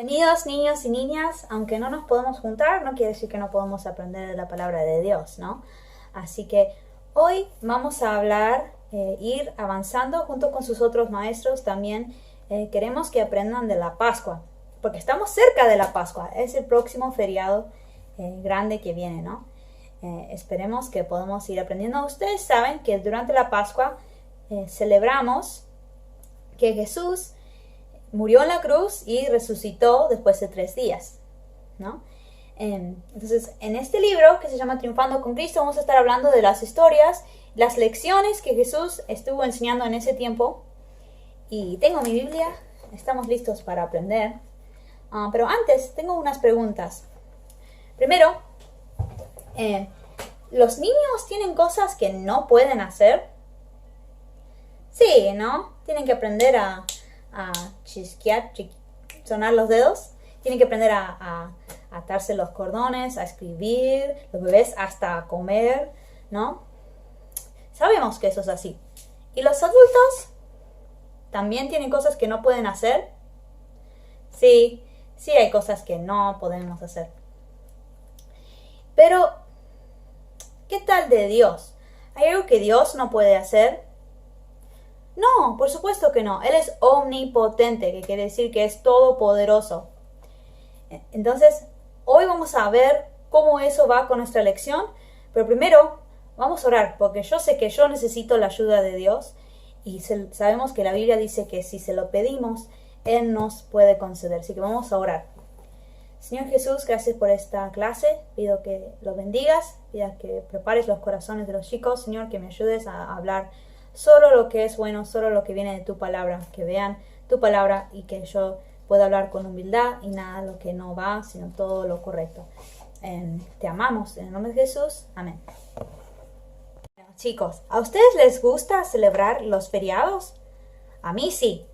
Bienvenidos niños y niñas, aunque no nos podemos juntar, no quiere decir que no podemos aprender de la palabra de Dios, ¿no? Así que hoy vamos a hablar, ir avanzando junto con sus otros maestros. También queremos que aprendan de la Pascua, porque estamos cerca de la Pascua, es el próximo feriado grande que viene, ¿no? Esperemos que podamos ir aprendiendo. Ustedes saben que durante la Pascua celebramos que Jesús murió en la cruz y resucitó después de 3 días, ¿no? Entonces, en este libro que se llama Triunfando con Cristo, vamos a estar hablando de las historias, las lecciones que Jesús estuvo enseñando en ese tiempo. Y tengo mi Biblia, estamos listos para aprender. Pero antes, tengo unas preguntas. Primero, ¿los niños tienen cosas que no pueden hacer? Sí, ¿no? Tienen que aprender a chisquear, sonar los dedos. Tienen que aprender a atarse los cordones, a escribir, los bebés hasta a comer, ¿no? Sabemos que eso es así. ¿Y los adultos también tienen cosas que no pueden hacer? Sí, sí hay cosas que no podemos hacer. Pero, ¿qué tal de Dios? ¿Hay algo que Dios no puede hacer? No, por supuesto que no. Él es omnipotente, que quiere decir que es todopoderoso. Entonces, hoy vamos a ver cómo eso va con nuestra lección. Pero primero, vamos a orar, porque yo sé que yo necesito la ayuda de Dios. Y sabemos que la Biblia dice que si se lo pedimos, Él nos puede conceder. Así que vamos a orar. Señor Jesús, gracias por esta clase. Pido que lo bendigas, pido que prepares los corazones de los chicos. Señor, que me ayudes a hablar solo lo que es bueno, solo lo que viene de tu palabra, que vean tu palabra y que yo pueda hablar con humildad y nada lo que no va, sino todo lo correcto. Te amamos, en el nombre de Jesús, amén. Bueno, chicos, ¿a ustedes les gusta celebrar los feriados? A mí sí.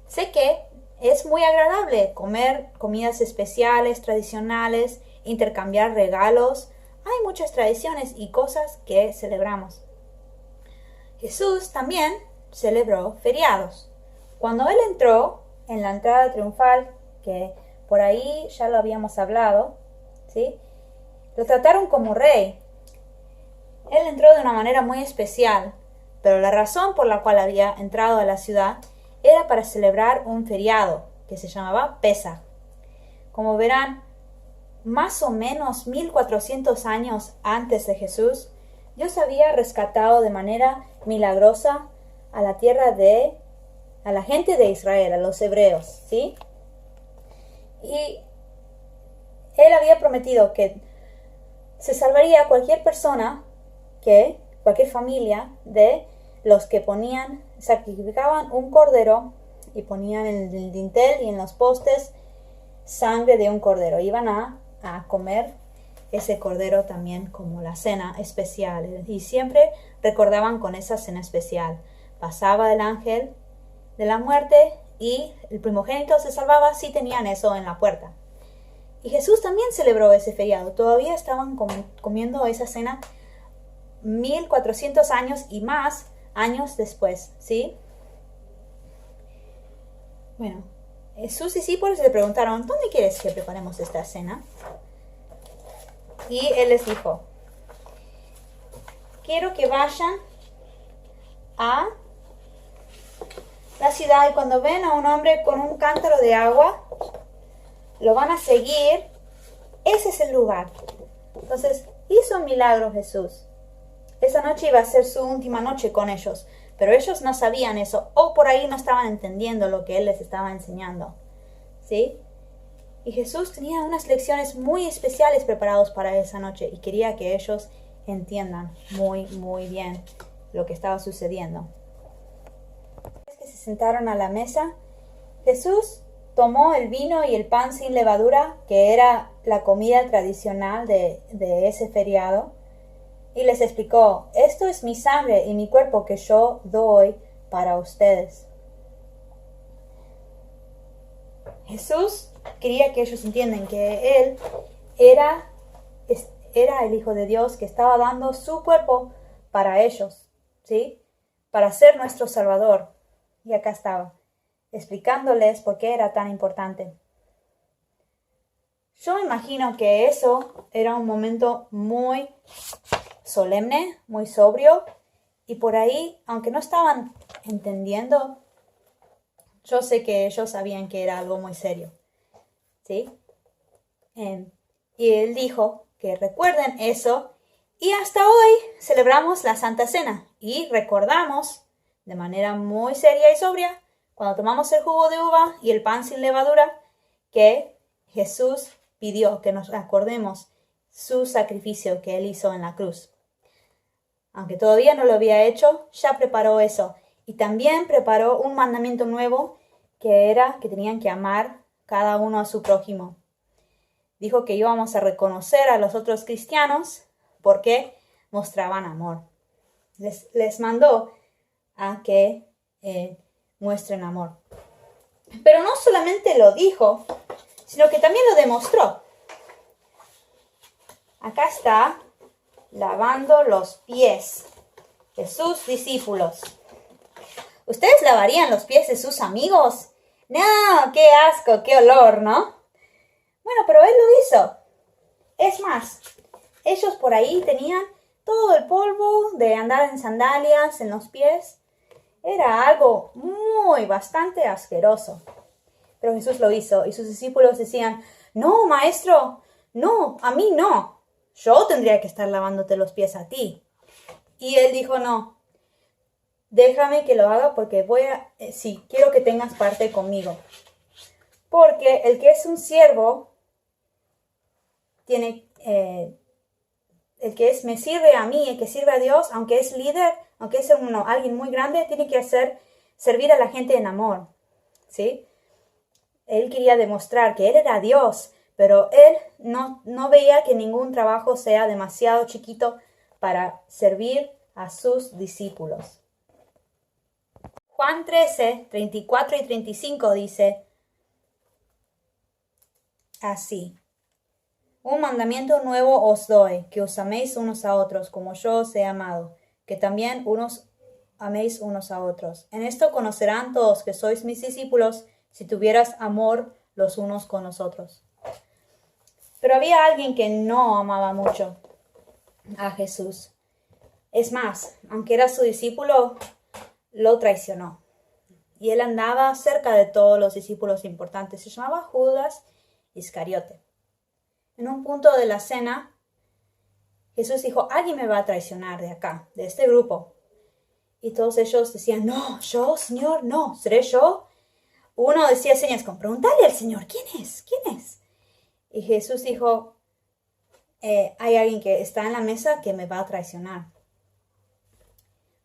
Sé que es muy agradable comer comidas especiales, tradicionales, intercambiar regalos. Hay muchas tradiciones y cosas que celebramos. Jesús también celebró feriados. Cuando Él entró en la entrada triunfal, que por ahí ya lo habíamos hablado, ¿sí? Lo trataron como rey. Él entró de una manera muy especial, pero la razón por la cual había entrado a la ciudad era para celebrar un feriado que se llamaba Pesaj. Como verán, más o menos 1400 años antes de Jesús, Dios había rescatado de manera milagrosa a la a la gente de Israel, a los hebreos, ¿sí? Y Él había prometido que se salvaría a cualquier persona, cualquier familia de los que sacrificaban un cordero y ponían en el dintel y en los postes sangre de un cordero. Iban a comer ese cordero también como la cena especial. Y siempre recordaban con esa cena especial. Pasaba el ángel de la muerte y el primogénito se salvaba si tenían eso en la puerta. Y Jesús también celebró ese feriado. Todavía estaban comiendo esa cena 1400 años y más años después, ¿sí? Bueno, sus discípulos le preguntaron, ¿dónde quieres que preparemos esta cena? Y Él les dijo, quiero que vayan a la ciudad y cuando ven a un hombre con un cántaro de agua, lo van a seguir. Ese es el lugar. Entonces, hizo un milagro Jesús. Esa noche iba a ser su última noche con ellos, pero ellos no sabían eso, o por ahí no estaban entendiendo lo que Él les estaba enseñando, ¿sí? Y Jesús tenía unas lecciones muy especiales preparadas para esa noche y quería que ellos entiendan muy, muy bien lo que estaba sucediendo. Después que se sentaron a la mesa, Jesús tomó el vino y el pan sin levadura, que era la comida tradicional de ese feriado, y les explicó, esto es mi sangre y mi cuerpo que yo doy para ustedes. Jesús quería que ellos entiendan que Él era el Hijo de Dios que estaba dando su cuerpo para ellos, ¿sí? Para ser nuestro Salvador. Y acá estaba, explicándoles por qué era tan importante. Yo me imagino que eso era un momento muy solemne, muy sobrio, y por ahí, aunque no estaban entendiendo, yo sé que ellos sabían que era algo muy serio, ¿sí? Y él dijo que recuerden eso, y hasta hoy celebramos la Santa Cena y recordamos de manera muy seria y sobria, cuando tomamos el jugo de uva y el pan sin levadura, que Jesús pidió que nos acordemos su sacrificio que él hizo en la cruz. Aunque todavía no lo había hecho, ya preparó eso. Y también preparó un mandamiento nuevo, que era que tenían que amar cada uno a su prójimo. Dijo que íbamos a reconocer a los otros cristianos porque mostraban amor. Les mandó a que muestren amor. Pero no solamente lo dijo, sino que también lo demostró. Acá está lavando los pies de sus discípulos. ¿Ustedes lavarían los pies de sus amigos? No, qué asco, qué olor, ¿no? Bueno, pero él lo hizo. Es más, ellos por ahí tenían todo el polvo de andar en sandalias en los pies. Era algo bastante asqueroso. Pero Jesús lo hizo y sus discípulos decían, no, maestro, no, a mí no. Yo tendría que estar lavándote los pies a ti. Y él dijo, no, déjame que lo haga porque quiero que tengas parte conmigo. Porque el que es un siervo me sirve a mí, el que sirve a Dios, aunque es líder, aunque es alguien muy grande, tiene que servir a la gente en amor, ¿sí? Él quería demostrar que él era Dios, pero él no veía que ningún trabajo sea demasiado chiquito para servir a sus discípulos. Juan 13, 34 y 35 dice así. Un mandamiento nuevo os doy, que os améis unos a otros, como yo os he amado, que también unos améis unos a otros. En esto conocerán todos que sois mis discípulos, si tuvieras amor los unos con los otros. Pero había alguien que no amaba mucho a Jesús. Es más, aunque era su discípulo, lo traicionó. Y él andaba cerca de todos los discípulos importantes. Se llamaba Judas Iscariote. En un punto de la cena, Jesús dijo, alguien me va a traicionar de acá, de este grupo. Y todos ellos decían, no, yo, Señor, no, ¿seré yo? Uno decía señas como, pregúntale al Señor, ¿quién es? ¿Quién es? Y Jesús dijo, hay alguien que está en la mesa que me va a traicionar.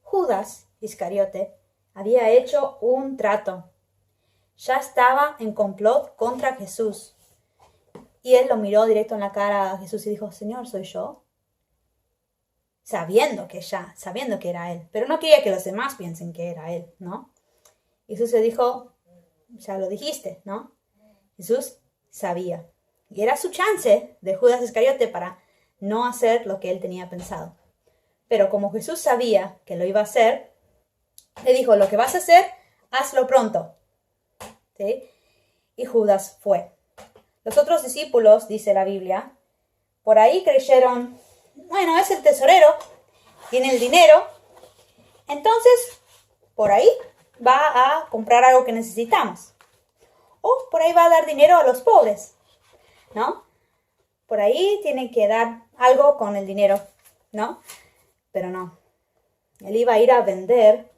Judas Iscariote había hecho un trato. Ya estaba en complot contra Jesús. Y él lo miró directo en la cara a Jesús y dijo, Señor, ¿soy yo? Sabiendo que era él. Pero no quería que los demás piensen que era él, ¿no? Y Jesús le dijo, ya lo dijiste, ¿no? Jesús sabía. Y era su chance de Judas Iscariote para no hacer lo que él tenía pensado. Pero como Jesús sabía que lo iba a hacer, le dijo, lo que vas a hacer, hazlo pronto. ¿Sí? Y Judas fue. Los otros discípulos, dice la Biblia, por ahí creyeron, bueno, es el tesorero, tiene el dinero, entonces por ahí va a comprar algo que necesitamos. O por ahí va a dar dinero a los pobres, ¿no? Por ahí tiene que dar algo con el dinero, ¿no? Pero no. Él iba a ir a vender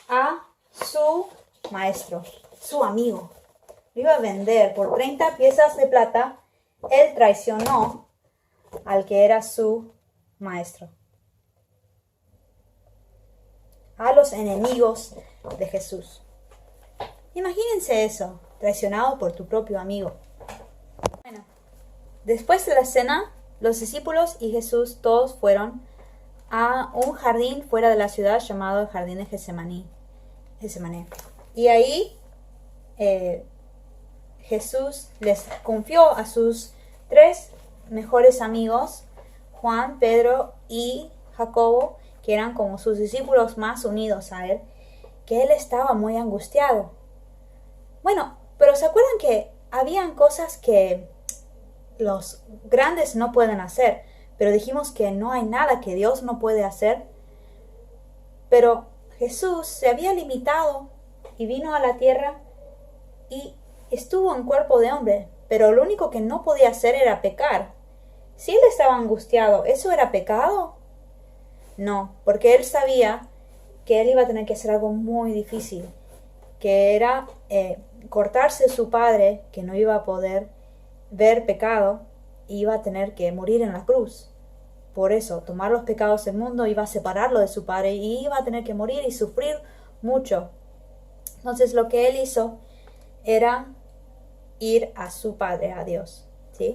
a su maestro, su amigo. Lo iba a vender por 30 piezas de plata. Él traicionó al que era su maestro. A los enemigos de Jesús. Imagínense eso, traicionado por tu propio amigo. Bueno, después de la cena, los discípulos y Jesús todos fueron a un jardín fuera de la ciudad llamado el Jardín de Getsemaní. Y ahí Jesús les confió a sus 3 mejores amigos, Juan, Pedro y Jacobo, que eran como sus discípulos más unidos a él, que él estaba muy angustiado. Bueno, pero ¿se acuerdan que habían cosas que los grandes no pueden hacer, pero dijimos que no hay nada que Dios no puede hacer. Pero Jesús se había limitado y vino a la tierra y estuvo en cuerpo de hombre, pero lo único que no podía hacer era pecar. Si él estaba angustiado, ¿eso era pecado? No, porque él sabía que él iba a tener que hacer algo muy difícil, que era cortarse su padre, que no iba a poder ver pecado, y iba a tener que morir en la cruz. Por eso, tomar los pecados del mundo iba a separarlo de su padre y iba a tener que morir y sufrir mucho. Entonces lo que él hizo era ir a su padre, a Dios, ¿sí?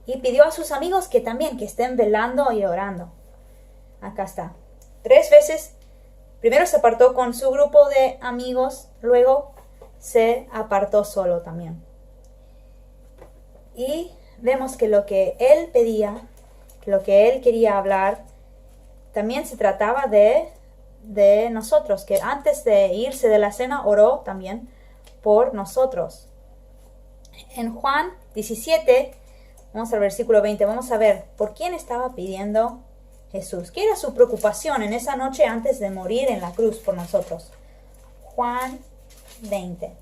Y pidió a sus amigos que también, que estén velando y orando. Acá está. 3 veces. Primero se apartó con su grupo de amigos, luego se apartó solo también. Y vemos que lo que él pedía, lo que él quería hablar, también se trataba de nosotros, que antes de irse de la cena oró también por nosotros. En Juan 17, vamos al versículo 20, vamos a ver por quién estaba pidiendo Jesús. ¿Qué era su preocupación en esa noche antes de morir en la cruz por nosotros? Juan 20.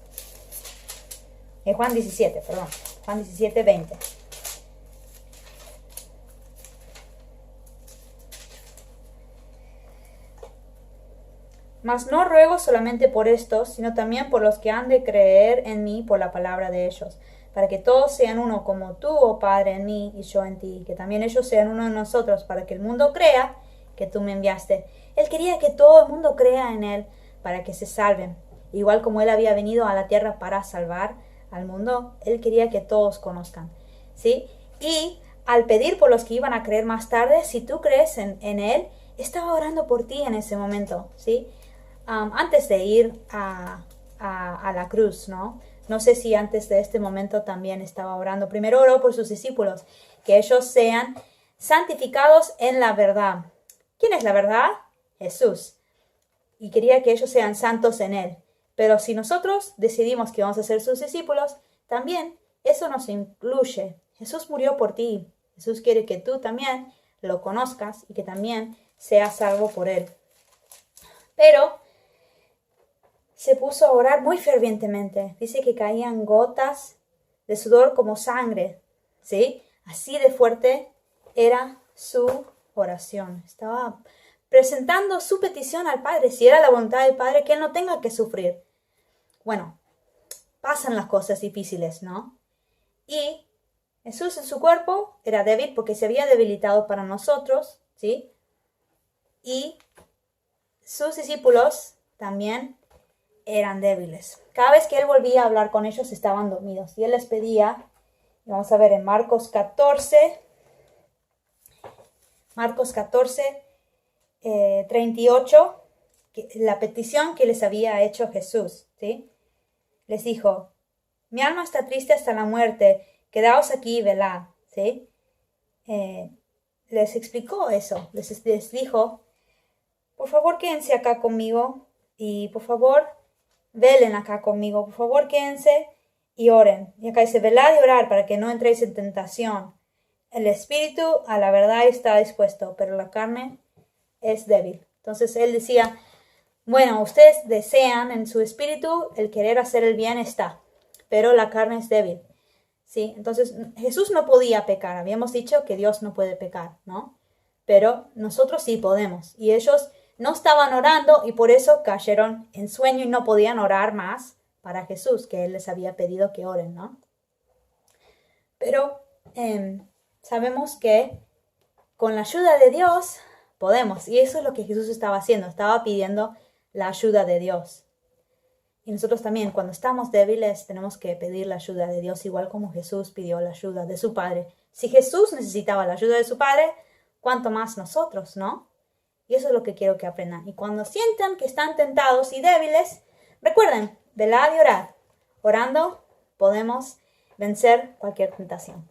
Juan 17, perdón. Juan 17, 20. Mas no ruego solamente por estos, sino también por los que han de creer en mí por la palabra de ellos, para que todos sean uno, como tú, oh Padre, en mí y yo en ti, que también ellos sean uno en nosotros, para que el mundo crea que tú me enviaste. Él quería que todo el mundo crea en él, para que se salven. Igual como él había venido a la tierra para salvar al mundo, él quería que todos conozcan, ¿sí? Y al pedir por los que iban a creer más tarde, si tú crees en él, estaba orando por ti en ese momento, ¿sí? Antes de ir a la cruz, ¿no? No sé si antes de este momento también estaba orando. Primero oró por sus discípulos, que ellos sean santificados en la verdad. ¿Quién es la verdad? Jesús. Y quería que ellos sean santos en él. Pero si nosotros decidimos que vamos a ser sus discípulos, también eso nos incluye. Jesús murió por ti. Jesús quiere que tú también lo conozcas y que también seas salvo por él. Pero se puso a orar muy fervientemente. Dice que caían gotas de sudor como sangre, ¿sí? Así de fuerte era su oración. Estaba presentando su petición al Padre. Si era la voluntad del Padre, que él no tenga que sufrir. Bueno, pasan las cosas difíciles, ¿no? Y Jesús en su cuerpo era débil porque se había debilitado para nosotros, ¿sí? Y sus discípulos también eran débiles. Cada vez que él volvía a hablar con ellos estaban dormidos. Y él les pedía, vamos a ver en Marcos 14, 38, la petición que les había hecho Jesús, ¿sí? Les dijo, mi alma está triste hasta la muerte, quedaos aquí y velad, ¿sí? Les explicó eso, les dijo, por favor quédense acá conmigo y por favor velen acá conmigo, por favor quédense y oren. Y acá dice, velad y orar para que no entréis en tentación. El espíritu a la verdad está dispuesto, pero la carne es débil. Entonces él decía, bueno, ustedes desean en su espíritu el querer hacer el bien está, pero la carne es débil, ¿sí? Entonces Jesús no podía pecar. Habíamos dicho que Dios no puede pecar, ¿no? Pero nosotros sí podemos. Y ellos no estaban orando y por eso cayeron en sueño y no podían orar más para Jesús, que él les había pedido que oren, ¿no? Pero sabemos que con la ayuda de Dios podemos. Y eso es lo que Jesús estaba haciendo. Estaba pidiendo la ayuda de Dios. Y nosotros también, cuando estamos débiles, tenemos que pedir la ayuda de Dios, igual como Jesús pidió la ayuda de su Padre. Si Jesús necesitaba la ayuda de su Padre, ¿cuánto más nosotros, no? Y eso es lo que quiero que aprendan. Y cuando sientan que están tentados y débiles, recuerden, velad y orad. Orando podemos vencer cualquier tentación.